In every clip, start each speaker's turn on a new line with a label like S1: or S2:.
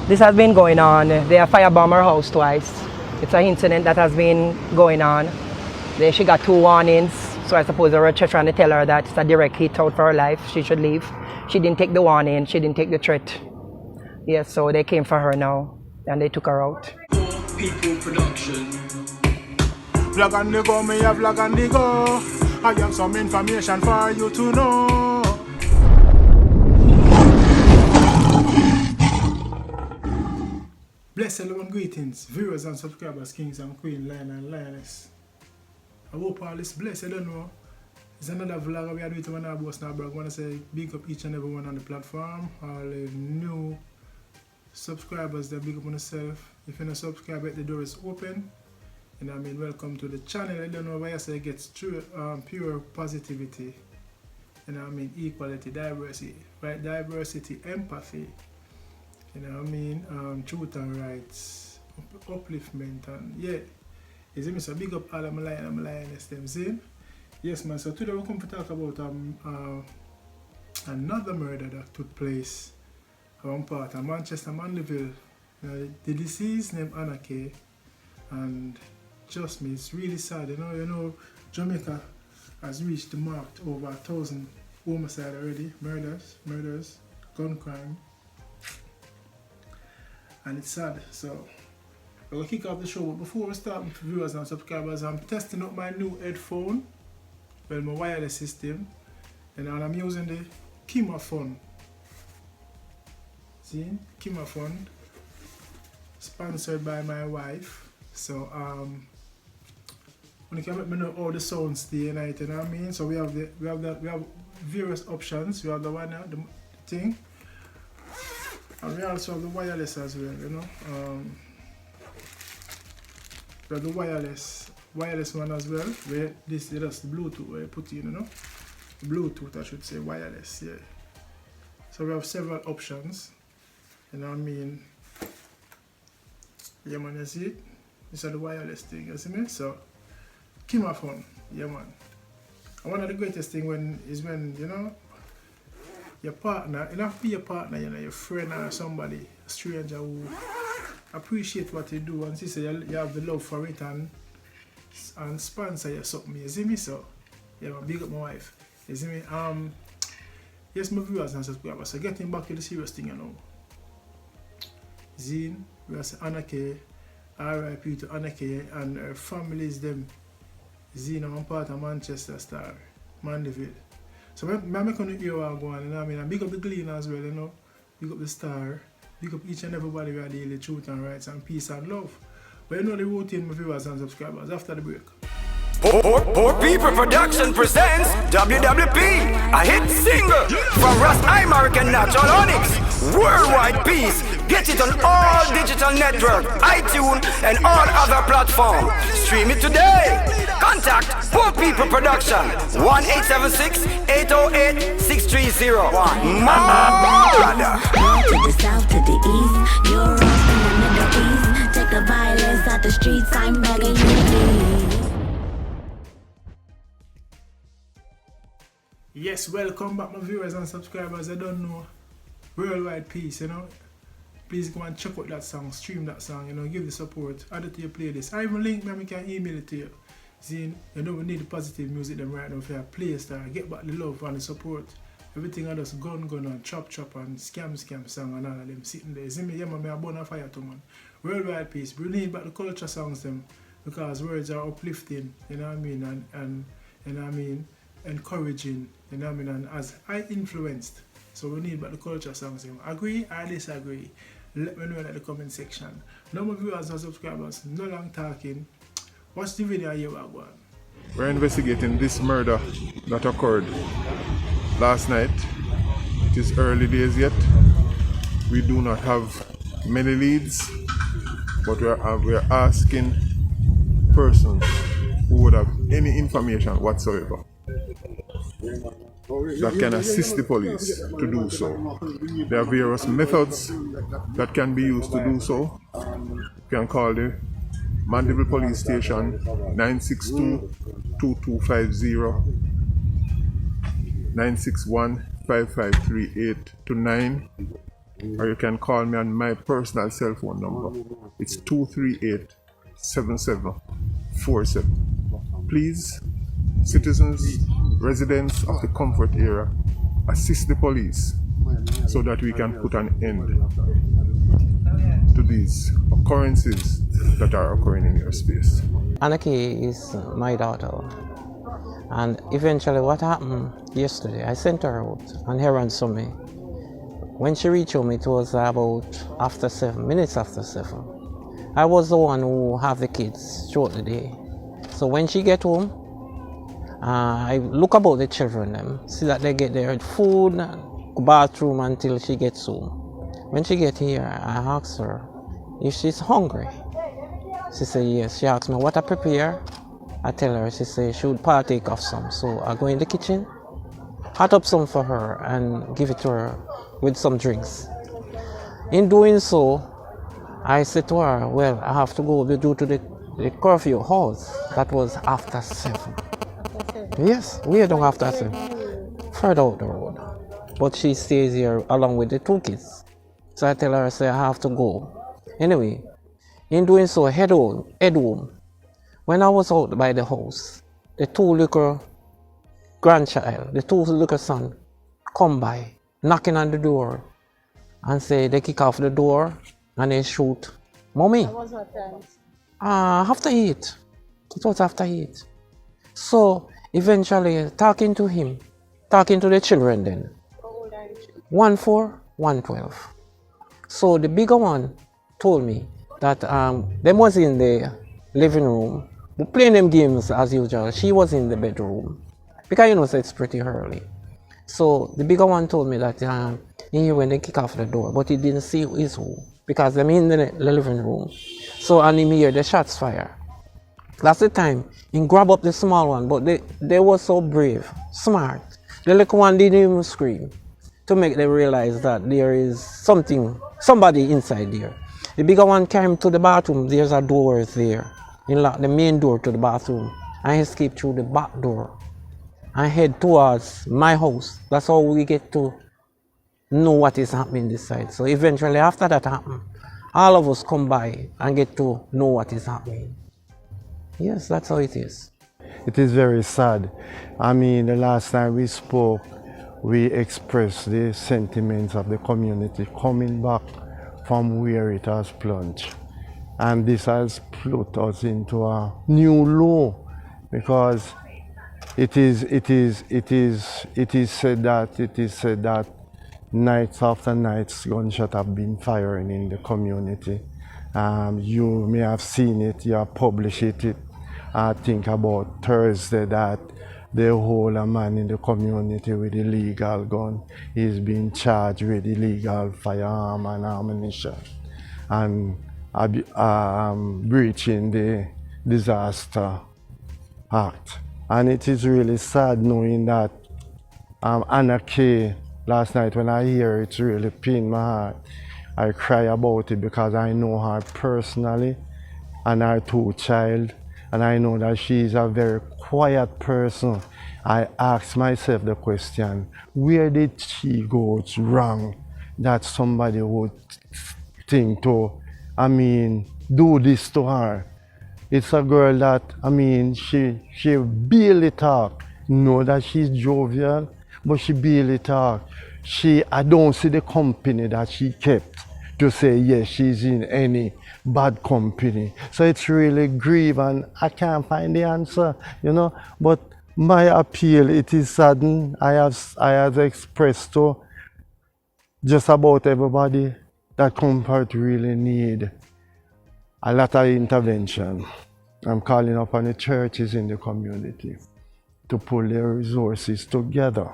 S1: This has been going on. They have firebomb her house twice. It's an incident that has been going on. She got 2 warnings, so I suppose they were just trying to tell her that it's a direct hit out for her life. She should leave. She didn't take the warning. She didn't take the threat. Yes, so they came for her now, and they took her out.
S2: People production.
S3: Vlog on the go, me a vlog on the go. I have some information for you to know. Blessed and greetings, viewers and subscribers, kings and queens, lion and lioness. I hope all is blessed. I don't know. It's another vlog we are doing to one of us now, but I want to say big up each and every one on the platform. All the new subscribers, they big up on yourself. If you're not subscribed, the door is open. And I mean, welcome to the channel. I don't know why I say it gets true, pure positivity. And I mean, equality, diversity, right? Diversity, empathy. You know what I mean? Truth and rights, upliftment, and yeah. You see me? So big up all of my lion and my lioness, them see? Yes, man. So today we're going to talk about another murder that took place around part of Manchester, Mandeville. The deceased named Ck3D, and trust me, it's really sad. You know, Jamaica has reached the mark over 1,000 homicide already, murders, gun crime. And it's sad, so we'll kick off the show. But before we start, with viewers and subscribers, I'm testing out my new headphone, well, my wireless system, and I'm using the Cashapp. See, Cashapp, sponsored by my wife. So when you can let me know how the sounds stay night, you know what I mean? So we have various options. We have the one, the thing. And we also have the wireless as well, you know. We have the wireless one as well. Where this is just the Bluetooth where you put in, you know. Bluetooth, I should say, wireless, yeah. So we have several options, you know what I mean. Yeah, man, you see it? This is the wireless thing, you see me? So, Cashapp, yeah, man. And one of the greatest thing is when, you know, your partner, it have to be your partner, you know, your friend or somebody, a stranger who appreciate what you do and see so you have the love for it and sponsor you something, you see me? So, yeah, man, big up my wife, you see me? Yes, my viewers and subscribers, so getting back to the serious thing, you know. Zine, we have Ck3D, RIP to Ck3D and her families, them. Zine, I'm part of Manchester Star, Mandeville. So I'm making the hear what going on, you know what I mean? And big up the Glean as well, you know. Big up the Star. Big up each and everybody who are daily truth and rights and peace and love. But you know the routine, my viewers and subscribers, after the break.
S4: Poor People Production presents WWP, a hit single from realrasimaric and Natural Onyx. Worldwide peace. Get it on all digital networks, iTunes and all other platforms. Stream it today. Contact Poor People Production 1-876-808-6301. Murder.
S5: To the south, to the east, Europe and the Middle East. Take the violence out the streets, I'm begging you please.
S3: Yes, welcome back my viewers and subscribers. I don't know, worldwide peace, you know. Please go and check out that song, stream that song, you know, give the support, add it to your playlist. I even link me, I can email it to you. See, you know we need the positive music them right now for your playlist, get back the love and the support. Everything else gun and chop and scam song and all of them sitting there. See me, yeah man, me a burn a fire too, man. Worldwide peace. We need back the culture songs them because words are uplifting, you know what I mean, and you know what I mean, encouraging, you know what I mean, and as I influenced. So we need back the culture songs them. Agree or disagree? Let me know in the comment section. No more viewers and subscribers, no long talking. Watch the video here, one.
S6: We're investigating this murder that occurred last night. It is early days yet. We do not have many leads, but we are asking persons who would have any information whatsoever that can assist the police to do so. There are various methods that can be used to do so. You can call the Mandeville Police Station 962-2250, 961-5538 to 9. or you can call me on my personal cell phone number. It's 238-7747. Please, citizens, residents of the Comfort area, assist the police so that we can put an end to these occurrences that are occurring in your space.
S7: Anaki is my daughter, and eventually what happened yesterday, I sent her out on errands for me. When she reached home, it was about after 7 minutes after 7. I was the one who have the kids throughout the day. So when she get home, I look about the children, see that they get their food, bathroom until she gets home. When she get here, I ask her if she's hungry. She said yes. She asked me what I prepare. I tell her, she said she would partake of some. So I go in the kitchen, hot up some for her and give it to her with some drinks. In doing so, I said to her, well, I have to go due to the curfew house. That was after 7. Yes, we don't after 7. Further out the road. But she stays here along with the 2 kids. So I tell her, I say, I have to go. Anyway, in doing so, head home. When I was out by the house, the 2 little grandchild, the 2 little son, come by, knocking on the door, and say they kick off the door and they shoot Mommy.
S8: What was what time?
S7: After 8. It was after 8. So eventually talking to the children then.
S8: How old are you?
S7: 1 4, 1 12. So the bigger one told me that them was in the living room, playing them games as usual. She was in the bedroom because you know so it's pretty early. So the bigger one told me that he hear when they kick off the door, but he didn't see his who because them in the living room. So and him hear the shots fire. That's the time he grab up the small one, but they were so brave, smart. The little one didn't even scream to make them realize that there is somebody inside there. The bigger one came to the bathroom. There's a door there. He locked the main door to the bathroom and escaped through the back door and head towards my house. That's how we get to know what is happening this side. So eventually after that happened, all of us come by and get to know what is happening. Yes, that's how it is.
S9: It is very sad. I mean, the last time we spoke, we expressed the sentiments of the community coming back from where it has plunged. And this has put us into a new low because it is said that nights after nights gunshots have been firing in the community. You may have seen it, you have published it. I think about Thursday that they hold a man in the community with illegal gun. He's being charged with illegal firearm and ammunition and breaching the disaster act. And it is really sad knowing that Anaki, last night when I hear it, really pained my heart. I cry about it because I know her personally and her 2 children. And I know that she is a very quiet person. I ask myself the question, where did she go wrong that somebody would think to, do this to her? It's a girl that, she barely talk. Know that she's jovial, but she barely talk. I don't see the company that she kept to say, yes, she's in any bad company. So it's really grieve and I can't find the answer, But my appeal, it is sudden. I have expressed to just about everybody that Comfort really need a lot of intervention. I'm calling upon the churches in the community to pull their resources together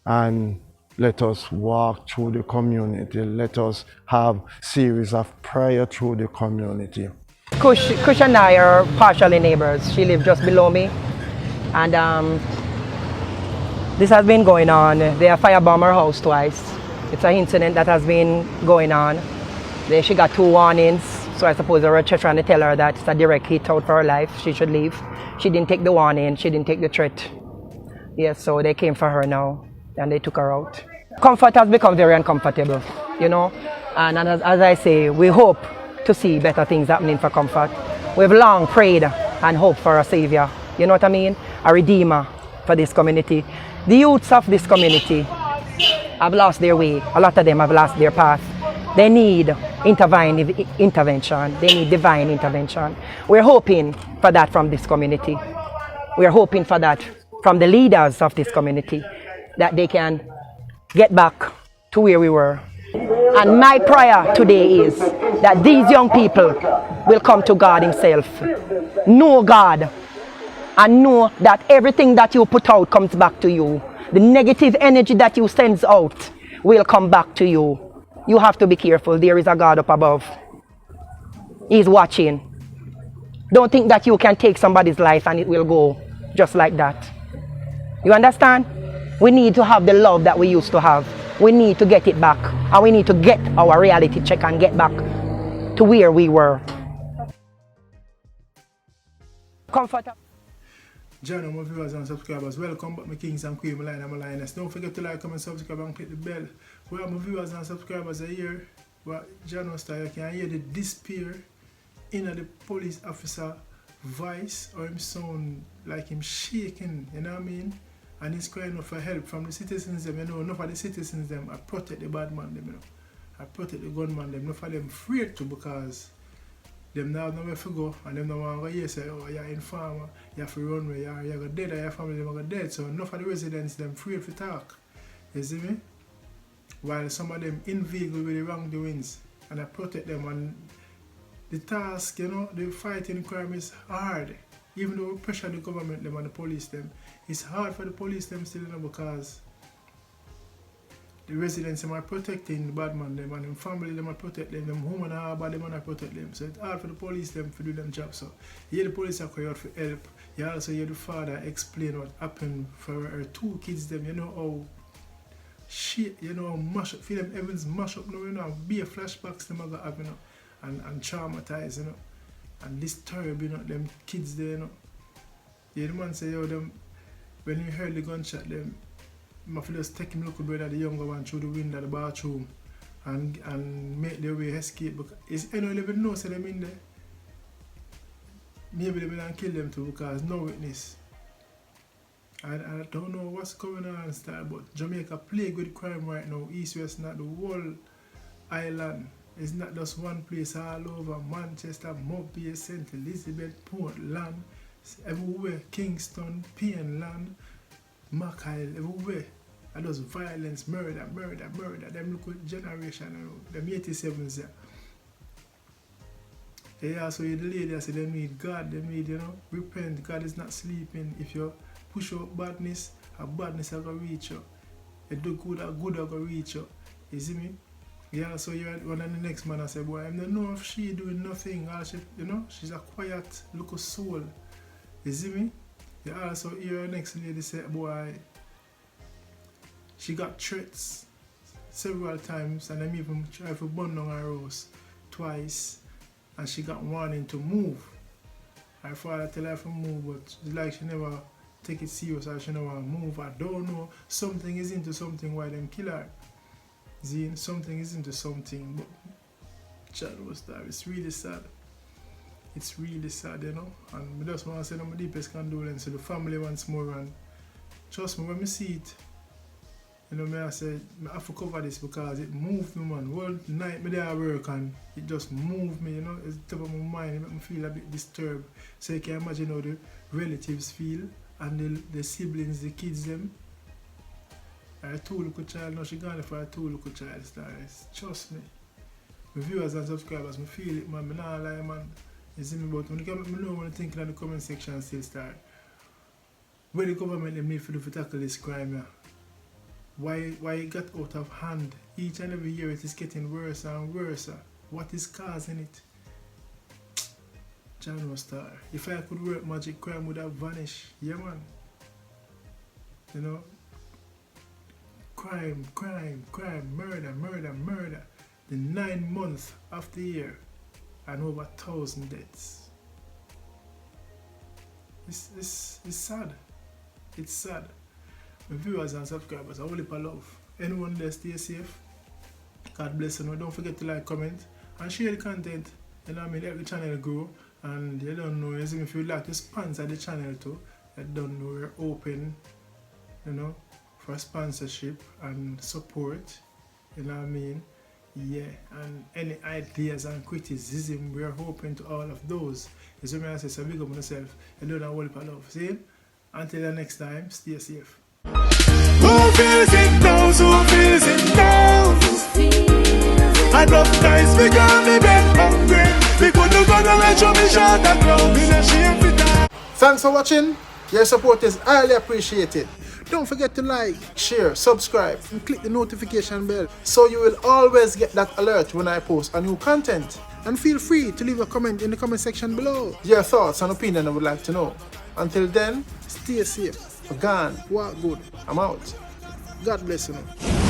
S9: and let us walk through the community. Let us have series of prayer through the community.
S1: Kush and I are partially neighbors. She lives just below me. And this has been going on. They have firebombed her house twice. It's an incident that has been going on. She got 2 warnings. So I suppose they were just trying to tell her that it's a direct hit out for her life. She should leave. She didn't take the warning. She didn't take the threat. Yes, so they came for her now and they took her out. Comfort has become very uncomfortable. you know. And as I say, we hope to see better things happening for Comfort. We've long prayed and hoped for a savior, you know what I mean? A redeemer for this community. The youths of this community have lost their way. A lot of them have lost their path. They need intervention. They need divine intervention. We're hoping for that from this community. We're hoping for that from the leaders of this community, that they can get back to where we were. And my prayer today is that these young people will come to God Himself, know God, and know that everything that you put out comes back to you. The negative energy that you send out will come back to you. You have to be careful. There is a God up above. He's watching. Don't think that you can take somebody's life and it will go just like that. You understand? We need to have the love that we used to have. We need to get it back. And we need to get our reality check and get back to where we were. Comfortable.
S3: John, my viewers and subscribers, welcome back, my kings and queens, my lioness. Don't forget to like, comment, subscribe, and click the bell. Well, my viewers and subscribers are here. Well, John Star, you can hear the despair in the police officer voice, or him sound like him shaking, you know what I mean? And he's crying out for help from the citizens, them, you know. Enough of the citizens, them, I protect the bad man, them, you know. I protect the gunman, them. Enough of them afraid to, because them now have nowhere to go, and them now want to go here, say, oh, you're informer, you have to run away, you're going dead, or your family them go dead. So enough of the residents, them afraid to talk. You see me? While some of them in vehicle with the wrongdoings, and I protect them. And the task, you know, the fighting crime is hard. Even though we pressure the government, them, and the police, them, it's hard for the police, them still, you know, because the residents them are protecting the bad man, them, and them family them are protect them women are bad them and I protect them. So it's hard for the police them to do them job. So you hear the police are crying out for help. You also hear the father explain what happened for her two kids them, you know how shit, you know, mash up, feel them heavens mash up now, you know, be a flashbacks them are gonna have, you know, and traumatize, you know, and disturb, you know, them kids there, you know. Yeah, the man say, yo, them when you heard the gunshot, them I feel just take him little brother, the younger one, through the window of the bathroom and make their way escape. Because it's anyone even know say them in there. Maybe they will kill them too because no witness. I don't know what's going on and stuff, but Jamaica plagued with crime right now. East West, not the whole island. It's not just one place, all over Manchester, Mobay, St. Elizabeth, Portland, everywhere, Kingston, Pineland, Mackay, everywhere. And those violence, murder. Them look with generation, them 87s there. Yeah, so the lady I say they need God, they need, you know, repent. God is not sleeping. If you push out badness, a badness will go reach you. You do good, a good will go reach you. You see me? Yeah, so you're one of the next man I say, boy, I don't know if she doing nothing, or she, you know, she's a quiet little soul. You see me? You also hear the next lady say, boy, she got threats several times, and I'm even tried to burn down her house twice, and she got warning to move. Her father tell her to move, but it's like she never take it serious, or she never move. I don't know. Something is into something why them kill her. Zine, something is into something, but child was that. It's really sad. It's really sad, you know. And I just want to send my deepest condolences to the family once more. And trust me, when I see it, you know, I say, I have to cover this because it moved me, man. All night, I there at work and it just moved me, you know. It's top of my mind, it makes me feel a bit disturbed. So you can imagine how the relatives feel and the siblings, the kids, them. I two little child, now she gone for a two little child stars. Trust me. My viewers and subscribers, I feel it, man. I don't lie, man. You see me, but when you come, I know when you think in the comment section still start. Where the government they need to do to tackle this crime, yeah? Why it got out of hand? Each and every year it is getting worse and worse. What is causing it? John Star. If I could work magic, crime would have vanished. Yeah, man. You know? Crime, murder. The 9 months of the year and over 1,000 deaths. It's sad. It's sad. My viewers and subscribers, I only love. Anyone there stay safe. God bless you. Don't forget to like, comment, and share the content. You know what I mean? Help the channel grow. And you don't know, as if you'd like to sponsor the channel too, you don't know, we're open, you know, for sponsorship and support. You know what I mean? Yeah, and any ideas and criticism, we are open to all of those. As I say, so big up on yourself. You don't know what love. See? Until the next time, stay safe.
S8: Who feels it now? Who feels it now? I love guys because me been hungry. We couldn't go to let you be shot at ground. Me not shame for that.
S3: Thanks for watching. Your support is highly appreciated. Don't forget to like, share, subscribe, and click the notification bell so you will always get that alert when I post a new content. And feel free to leave a comment in the comment section below. Your thoughts and opinion I would like to know. Until then, stay safe. Gone. Walk good. I'm out. God bless you.